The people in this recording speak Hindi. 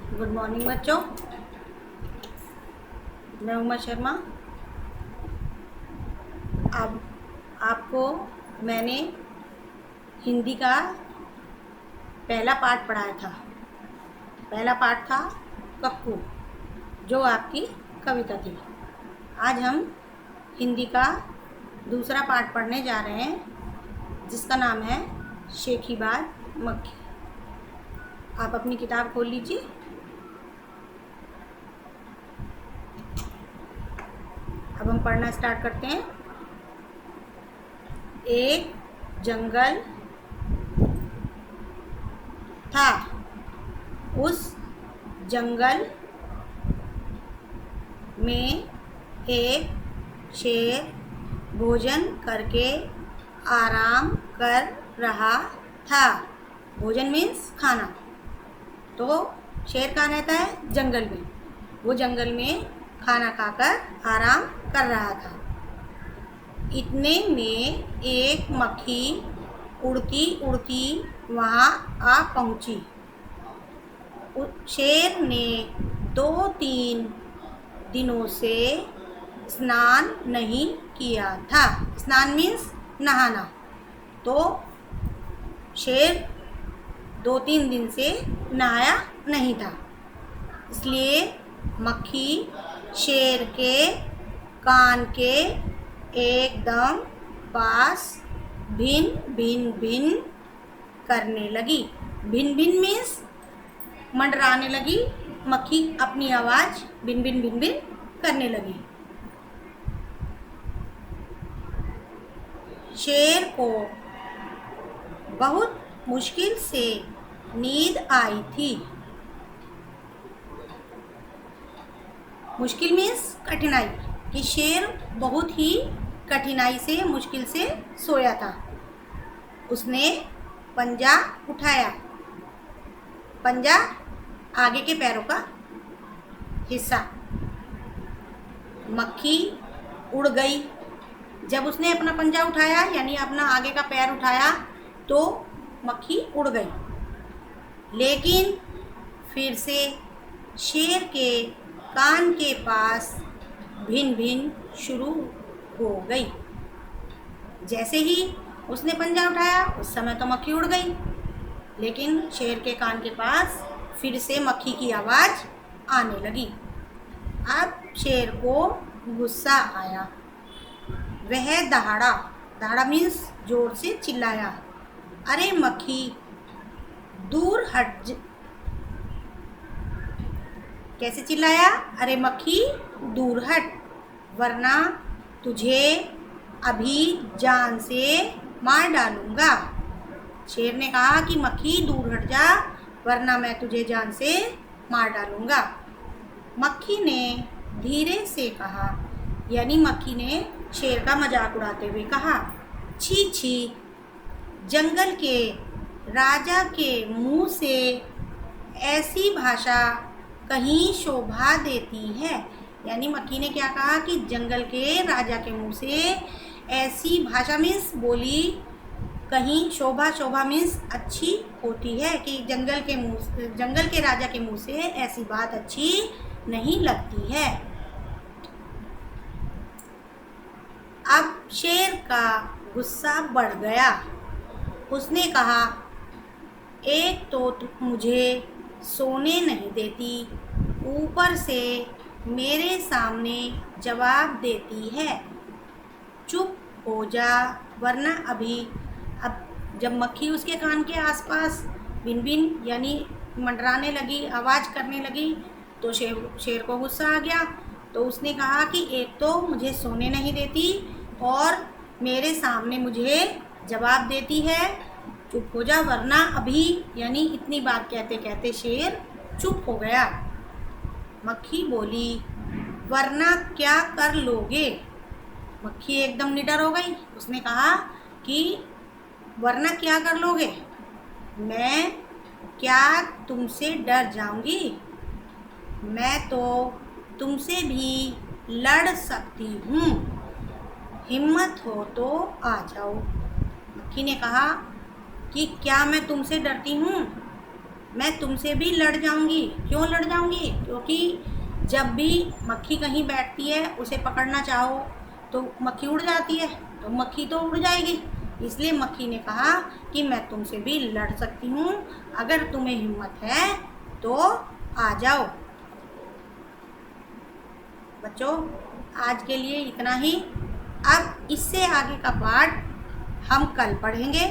गुड मॉर्निंग बच्चों। मैं उमा शर्मा। अब आपको मैंने हिंदी का पहला पाठ पढ़ाया था। पहला पाठ था कक्कू, जो आपकी कविता थी। आज हम हिंदी का दूसरा पाठ पढ़ने जा रहे हैं, जिसका नाम है शेखीबाद मक्खी। आप अपनी किताब खोल लीजिए। अब हम पढ़ना स्टार्ट करते हैं। एक जंगल था। उस जंगल में एक शेर भोजन करके आराम कर रहा था। भोजन मीन्स खाना। तो शेर कहाँ रहता है? जंगल में। वो जंगल में खाना खाकर आराम कर रहा था। इतने में एक मक्खी उड़ती उड़ती वहाँ आ पहुँची। शेर ने 2-3 दिनों से स्नान नहीं किया था। स्नान मीन्स नहाना। तो शेर 2-3 दिन से नहाया नहीं था, इसलिए मक्खी शेर के कान के एकदम पास भिन भिन भिन करने लगी। भिन भिन मीन्स मंडराने लगी। मक्खी अपनी आवाज़ भिन भिन भिन भिन करने लगी। शेर को बहुत मुश्किल से नींद आई थी। मुश्किल मीन्स कठिनाई, कि शेर बहुत ही कठिनाई से, मुश्किल से सोया था। उसने पंजा उठाया। पंजा आगे के पैरों का हिस्सा। मक्खी उड़ गई। जब उसने अपना पंजा उठाया, यानी अपना आगे का पैर उठाया, तो मक्खी उड़ गई। लेकिन फिर से शेर के कान के पास भिन भिन शुरू हो गई। जैसे ही उसने पंजा उठाया, उस समय तो मक्खी उड़ गई, लेकिन शेर के कान के पास फिर से मक्खी की आवाज़ आने लगी। अब शेर को गुस्सा आया। वह दहाड़ा। दहाड़ा मीन्स जोर से चिल्लाया, अरे मक्खी दूर हट। कैसे चिल्लाया? अरे मक्खी दूर हट, वरना तुझे अभी जान से मार डालूंगा। शेर ने कहा कि मक्खी दूर हट जा, वरना मैं तुझे जान से मार डालूंगा। मक्खी ने धीरे से कहा, यानी मक्खी ने शेर का मजाक उड़ाते हुए कहा, छी छी, जंगल के राजा के मुंह से ऐसी भाषा कहीं शोभा देती है। यानी मक्खी ने क्या कहा कि जंगल के राजा के मुंह से ऐसी भाषा मीन्स बोली कहीं शोभा। शोभा मीन्स अच्छी होती है, कि जंगल के राजा के मुंह से ऐसी बात अच्छी नहीं लगती है। अब शेर का गुस्सा बढ़ गया। उसने कहा, एक तो तुम मुझे सोने नहीं देती, ऊपर से मेरे सामने जवाब देती है। चुप हो जा, वरना अभी। अब जब मक्खी उसके कान के आसपास भिन भिन यानी मंडराने लगी, आवाज़ करने लगी, तो शेर को गुस्सा आ गया। तो उसने कहा कि एक तो मुझे सोने नहीं देती और मेरे सामने मुझे जवाब देती है। चुप हो जा, वरना अभी। यानी इतनी बात कहते कहते शेर चुप हो गया। मक्खी बोली, वरना क्या कर लोगे? मक्खी एकदम निडर हो गई। उसने कहा कि वरना क्या कर लोगे? मैं क्या तुमसे डर जाऊंगी? मैं तो तुमसे भी लड़ सकती हूँ। हिम्मत हो तो आ जाओ। मक्खी ने कहा कि क्या मैं तुमसे डरती हूँ? मैं तुमसे भी लड़ जाऊंगी। क्यों लड़ जाऊंगी? क्योंकि जब भी मक्खी कहीं बैठती है, उसे पकड़ना चाहो तो मक्खी उड़ जाती है, तो मक्खी तो उड़ जाएगी। इसलिए मक्खी ने कहा कि मैं तुमसे भी लड़ सकती हूँ, अगर तुम्हें हिम्मत है तो आ जाओ। बच्चों, आज के लिए इतना ही। अब इससे आगे का पाठ हम कल पढ़ेंगे।